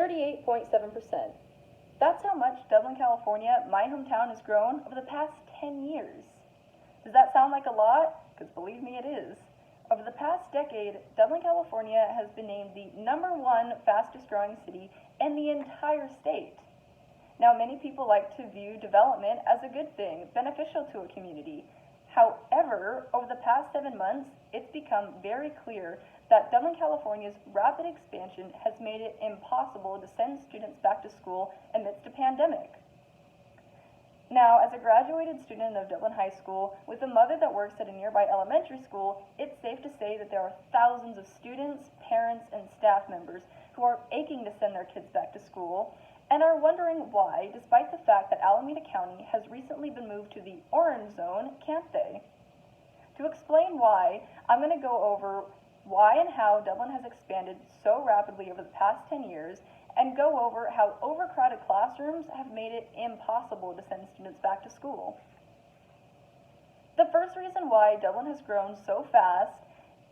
38.7%. That's how much Dublin, California, my hometown, has grown over the past 10 years. Does that sound like a lot? Because believe me, it is. Over the past decade, Dublin, California has been named the #1 fastest growing city in the entire state. Now, many people like to view development as a good thing, beneficial to a community. However, over the past 7 months, it's become very clear that Dublin, California's rapid expansion has made it impossible to send students back to school amidst a pandemic. Now, as a graduated student of Dublin High School with a mother that works at a nearby elementary school, it's safe to say that there are thousands of students, parents, and staff members who are aching to send their kids back to school and are wondering why, despite the fact that Alameda County has recently been moved to the orange zone, can't they? To explain why, I'm going to go over why and how Dublin has expanded so rapidly over the past 10 years, and go over how overcrowded classrooms have made it impossible to send students back to school. The first reason why Dublin has grown so fast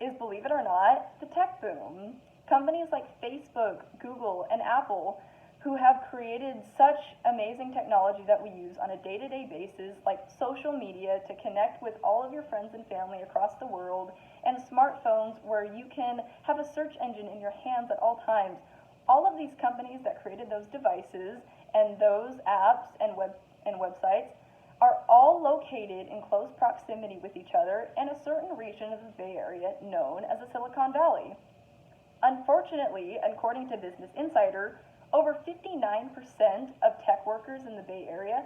is, believe it or not, the tech boom. Companies like Facebook, Google, and Apple, who have created such amazing technology that we use on a day-to-day basis, like social media to connect with all of your friends and family across the world, and smartphones where you can have a search engine in your hands at all times. All of these companies that created those devices and those apps and websites are all located in close proximity with each other in a certain region of the Bay Area known as the Silicon Valley. Unfortunately, according to Business Insider, over 59% of tech workers in the Bay Area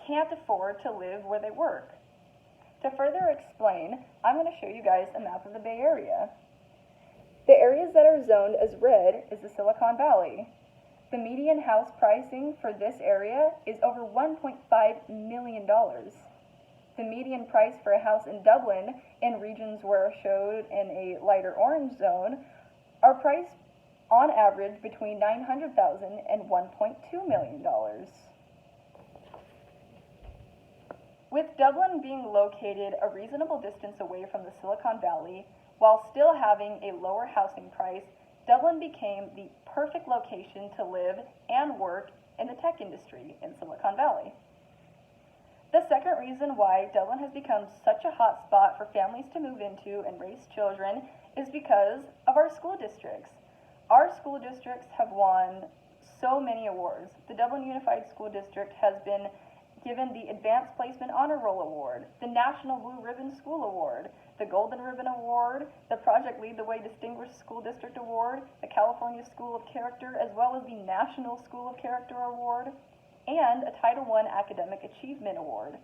can't afford to live where they work. To further explain, I'm going to show you guys a map of the Bay Area. The areas that are zoned as red is the Silicon Valley. The median house pricing for this area is over $1.5 million. The median price for a house in Dublin, in regions where showed in a lighter orange zone, are priced on average between $900,000 and $1.2 million. With Dublin being located a reasonable distance away from the Silicon Valley, while still having a lower housing price, Dublin became the perfect location to live and work in the tech industry in Silicon Valley. The second reason why Dublin has become such a hot spot for families to move into and raise children is because of our school districts. Our school districts have won so many awards. The Dublin Unified School District has been given the Advanced Placement Honor Roll Award, the National Blue Ribbon School Award, the Golden Ribbon Award, the Project Lead the Way Distinguished School District Award, the California School of Character, as well as the National School of Character Award, and a Title I Academic Achievement Award.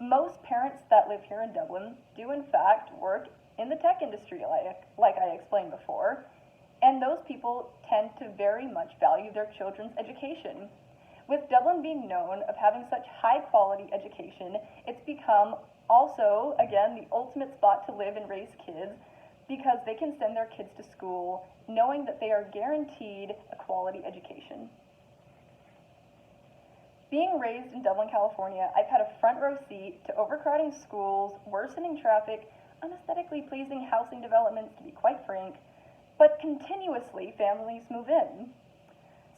Most parents that live here in Dublin do in fact work in the tech industry, like I explained before, and those people tend to very much value their children's education. With Dublin being known of having such high quality education, it's become also, again, the ultimate spot to live and raise kids because they can send their kids to school knowing that they are guaranteed a quality education. Being raised in Dublin, California, I've had a front row seat to overcrowding schools, worsening traffic, unaesthetically pleasing housing developments, to be quite frank, but continuously families move in.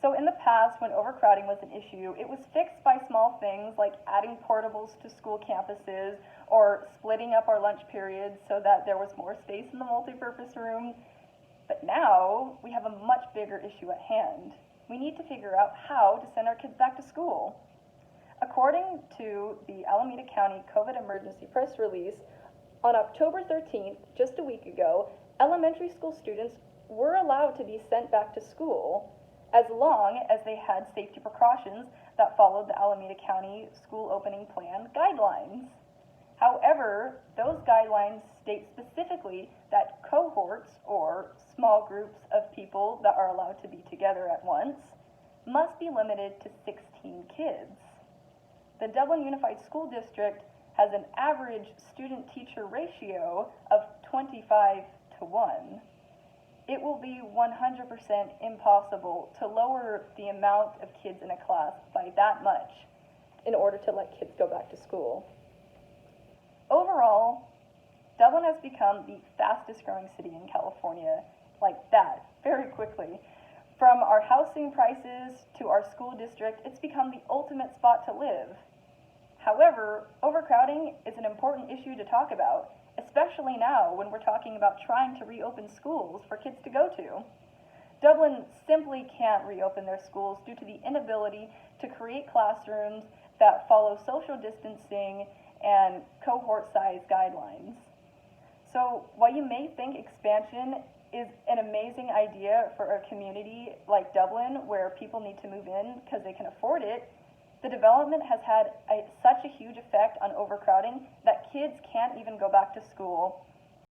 So in the past, when overcrowding was an issue, it was fixed by small things like adding portables to school campuses or splitting up our lunch periods so that there was more space in the multipurpose room. But now, we have a much bigger issue at hand. We need to figure out how to send our kids back to school. According to the Alameda County COVID emergency press release, on October 13th, just a week ago, elementary school students were allowed to be sent back to school as long as they had safety precautions that followed the Alameda County School Opening Plan guidelines. However, those guidelines state specifically that cohorts, or small groups of people that are allowed to be together at once, must be limited to 16 kids. The Dublin Unified School District has an average student-teacher ratio of 25:1. It will be 100% impossible to lower the amount of kids in a class by that much in order to let kids go back to school. Overall, Dublin has become the fastest growing city in California, like that, very quickly. From our housing prices to our school district, it's become the ultimate spot to live. However, overcrowding is an important issue to talk about, especially now when we're talking about trying to reopen schools for kids to go to. Dublin simply can't reopen their schools due to the inability to create classrooms that follow social distancing and cohort size guidelines. So while you may think expansion is an amazing idea for a community like Dublin where people need to move in because they can afford it, the development has had such a huge effect on overcrowding that kids can't even go back to school